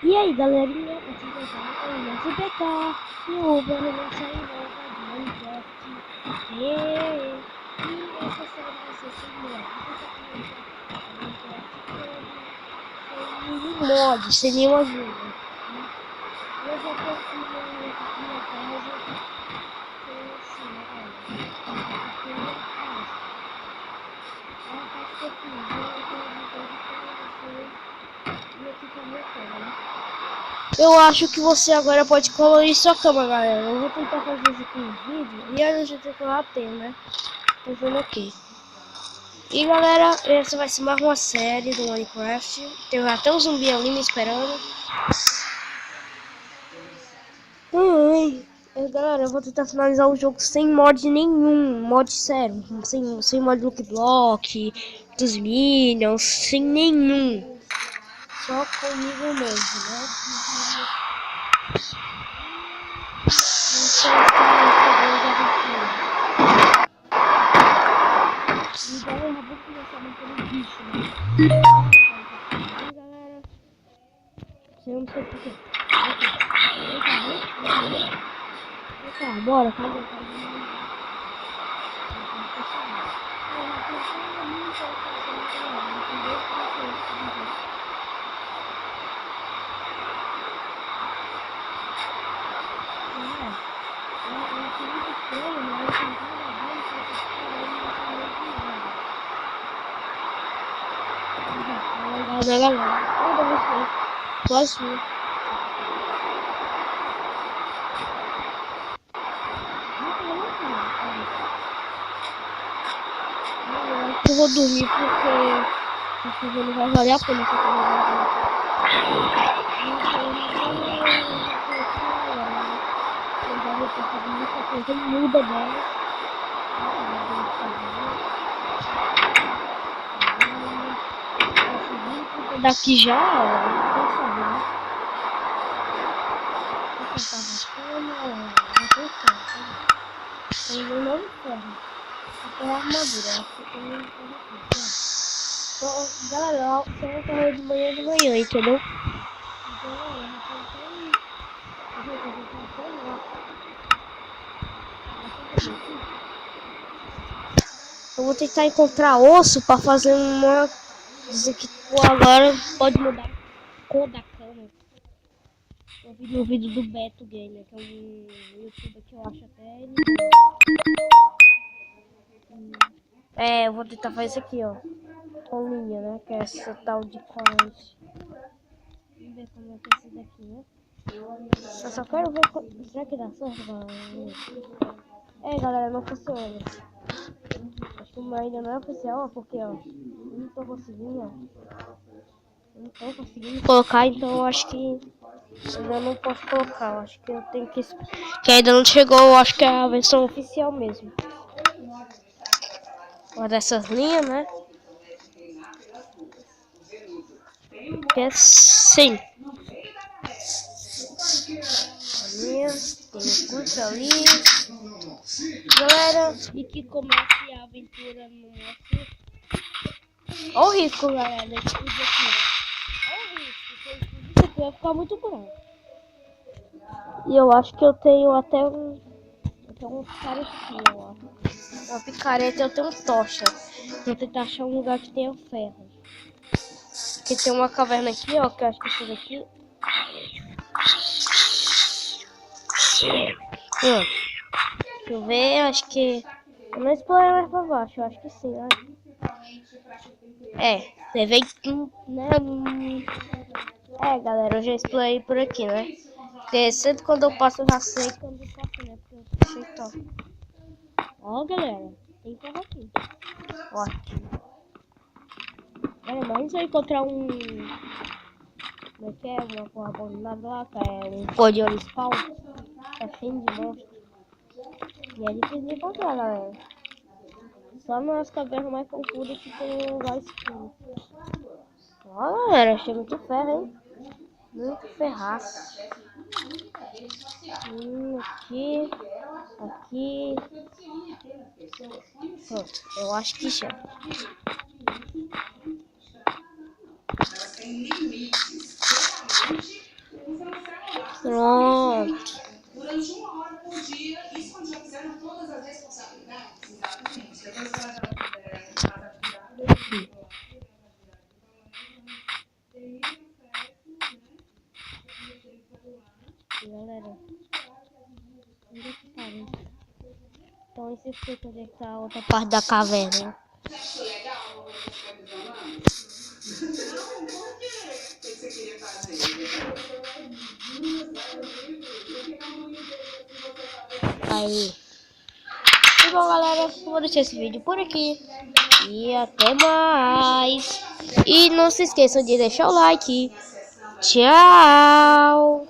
E aí, galerinha, aqui vai estar o nosso PK e o Bruno saiu nova de Minecraft. E essa série vai ser sem mod, sem nenhuma ajuda. Eu já tô aqui na minha casa, que é assim, eu acho que você agora pode colorir sua cama, galera. Eu vou tentar fazer isso aqui no vídeo. E a gente que eu já tenho, né? Tô vendo aqui. E galera, essa vai ser mais uma série do Minecraft. Tem até um zumbi ali me esperando. Galera, eu vou tentar finalizar o jogo sem mod nenhum. Mod sério. Sem mod look block, dos minions, sem nenhum. Só comigo mesmo, né? Galera, eu não sei porquê. Tá, bora, cadê? Galera, eu vou dormir porque não vai valer a pena essa muda dela. Daqui já tem um novo ferro. Tem a armadura. Galera, você vai correr de manhã, entendeu? Eu vou tentar encontrar osso para fazer uma. Dizer que agora pode mudar a cor da cama. Eu vi no vídeo do Beto Gamer, que é um youtuber que eu acho até. Eu vou tentar fazer isso aqui, ó. Com linha, né? Que é essa tal de corante. Vamos ver como é que é esse daqui, né? Eu só quero ver. Será que dá certo, galera? Galera, não funciona. Acho que ainda não é oficial, porque, ó. Eu não tô conseguindo, ó. Não tô conseguindo colocar, então eu acho que ainda não posso colocar. Eu acho que eu tenho que ainda não chegou, eu acho que é a versão oficial mesmo. Uma dessas linhas, né? Que é sim. A linha, tem um curso ali. Galera, e que comece a aventura no nosso. Olha o risco, galera, desse vídeo aqui, né? Olha o risco, porque isso aqui vai ficar muito bom. E eu acho que eu tenho até um picaretinho, ó. Uma picareta, eu tenho tocha. Vou tentar achar um lugar que tenha ferro. Porque tem uma caverna aqui, ó, que eu acho que isso daqui. Deixa eu ver, eu acho que. Eu não explorei mais pra baixo, eu acho que sim, né? Você vê que, né? Galera, eu já explorei por aqui, né? Porque sempre quando eu passo eu já sei quando eu passo, né? Porque eu achei top. Ó, galera, tem ferro aqui. Ótimo. Mas se eu encontrar um. Como é que é? Uma porra abandonada lá, que é um cordão spawn. Tá cheio de monstros. E é difícil de encontrar, galera. Só nas cavernas mais profundas que tem um lugar escuro. Ó, galera, achei muito ferro, hein? Muito ferraço. Aqui. Aqui. Pronto, eu acho que já. Pronto. Durante 1 hora por dia, isso quando já fizeram todas as responsabilidades. Exatamente. Depois que ela já faz atividade. Galera, onde é que parei? Então esse aqui onde é que tá a outra parte da caverna. Sexo legal, você fica desamando? Não, por quê? O que você queria fazer? Aí. E bom, galera, vou deixar esse vídeo por aqui. E até mais. E não se esqueçam de deixar o like. Tchau.